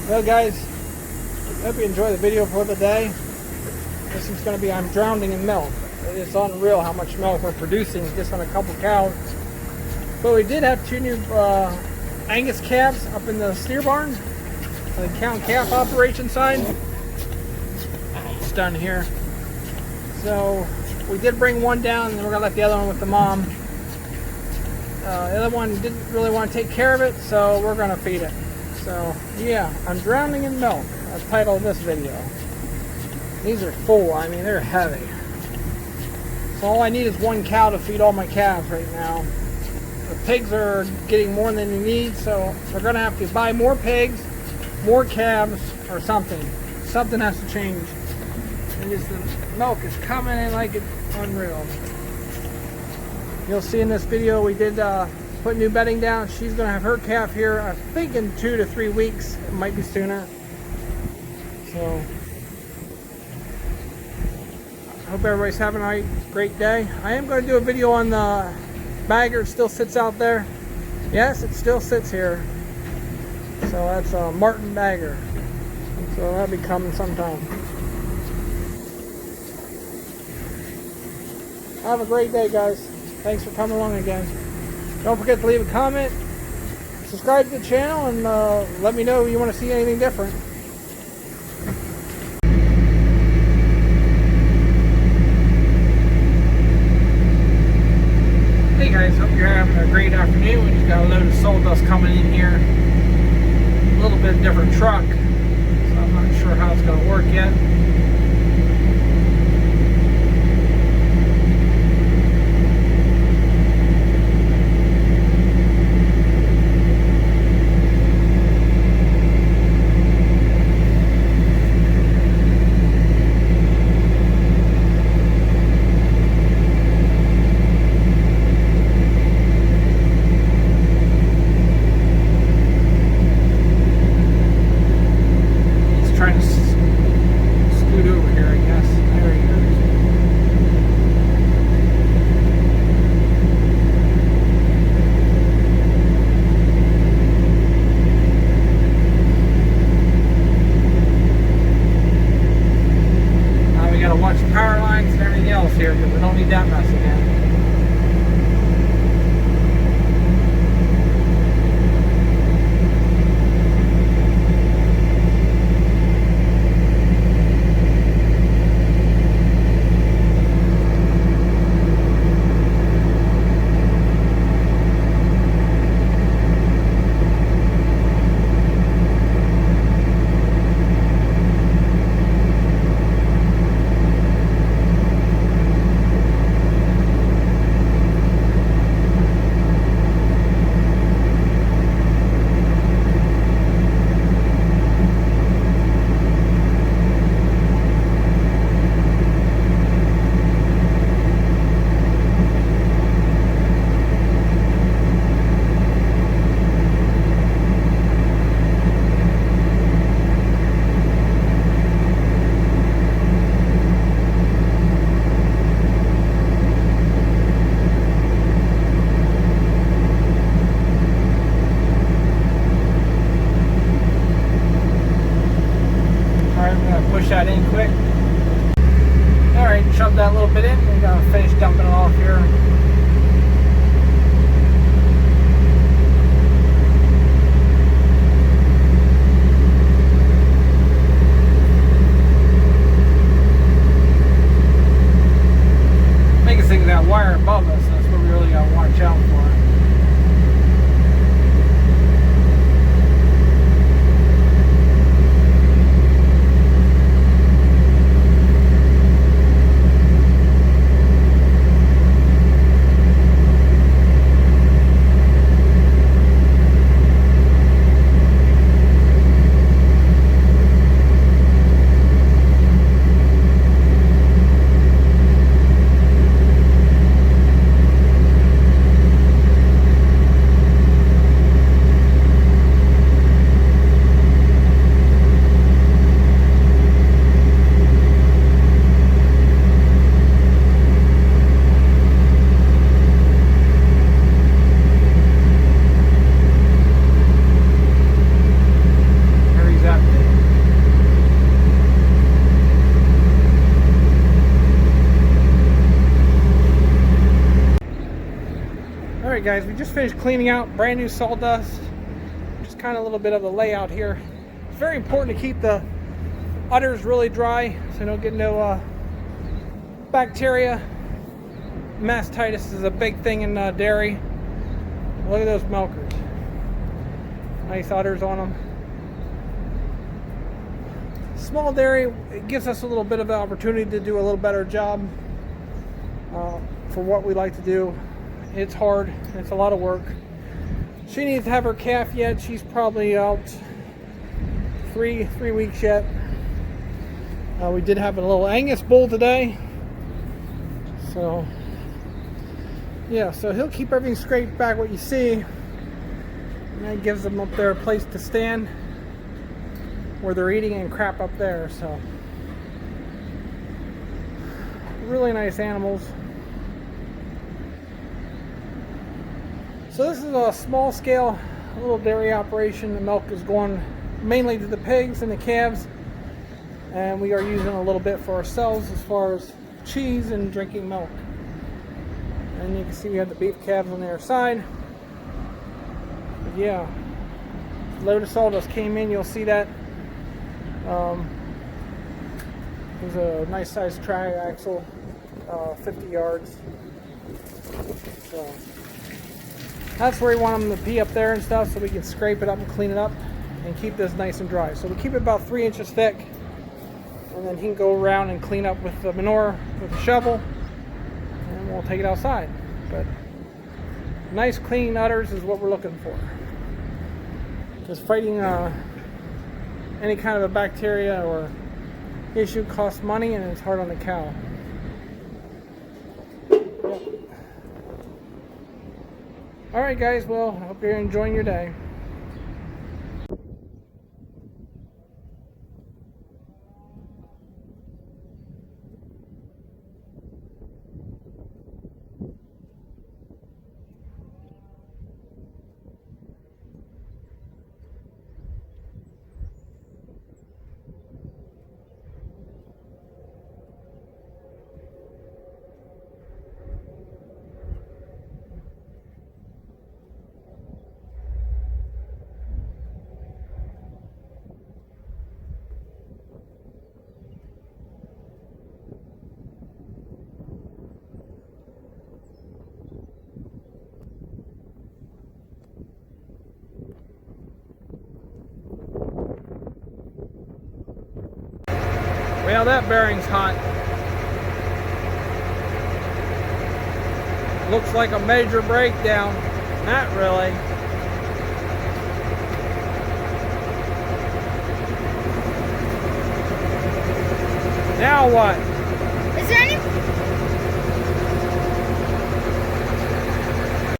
Well guys, I hope you enjoy the video for the day. This is going to be, I'm drowning in milk. It is unreal how much milk we're producing just on a couple cows. But we did have two new Angus calves up in the steer barn on the cow and calf operation side. It's done here. So we did bring one down, and we're going to let the other one with the mom. The other one didn't really want to take care of it, so we're going to feed it. So yeah, I'm drowning in milk. That's the title of this video. These are full, I mean they're heavy. So all I need is one cow to feed all my calves right now. The pigs are getting more than they need, so we're going to have to buy more pigs, more calves, or something. Something has to change. And just the milk is coming in like it's unreal. You'll see in this video we did put new bedding down. She's going to have her calf here, I think in 2 to 3 weeks. It might be sooner. So I hope everybody's having a great day. I am going to do a video on the bagger. It still sits out there. Yes, it still sits here. So that's a Martin bagger. So that'll be coming sometime. Have a great day, guys. Thanks for coming along again. Don't forget to leave a comment, subscribe to the channel, and let me know if you want to see anything different. Hey guys, hope you're having a great afternoon. We just got a load of sawdust coming in here. A little bit different truck, so I'm not sure how it's going to work yet. Here, because we don't need that mess again. Push that in quick. Alright, shove that little bit in. We're going to finish dumping it off here. Biggest thing is that wire above us. That's what we really got to watch out for. Alright guys, we just finished cleaning out brand new sawdust. Just kind of a little bit of the layout here. It's very important to keep the udders really dry so you don't get no bacteria. Mastitis is a big thing in dairy. Look at those milkers. Nice udders on them. Small dairy, it gives us a little bit of an opportunity to do a little better job for what we like to do. It's hard, it's a lot of work. She needs to have her calf yet. She's probably out three weeks yet. We did have a little Angus bull today. So yeah, so he'll keep everything scraped back what you see. And that gives them up there a place to stand where they're eating and crap up there. So really nice animals. So this is a small scale little dairy operation. The milk is going mainly to the pigs and the calves, and we are using a little bit for ourselves as far as cheese and drinking milk. And you can see we have the beef calves on the other side. But yeah, load of sawdust came in. You'll see that. There's a nice sized triaxle, 50 yards. So that's where we want them to be, up there and stuff, so we can scrape it up and clean it up and keep this nice and dry. So we keep it about 3 inches thick, and then he can go around and clean up with the manure with a shovel, and we'll take it outside. But nice clean udders is what we're looking for. Because fighting any kind of a bacteria or issue costs money, and it's hard on the cow. Alright guys, well, I hope you're enjoying your day. Well, that bearing's hot. Looks like a major breakdown. Not really. Now what? Is there any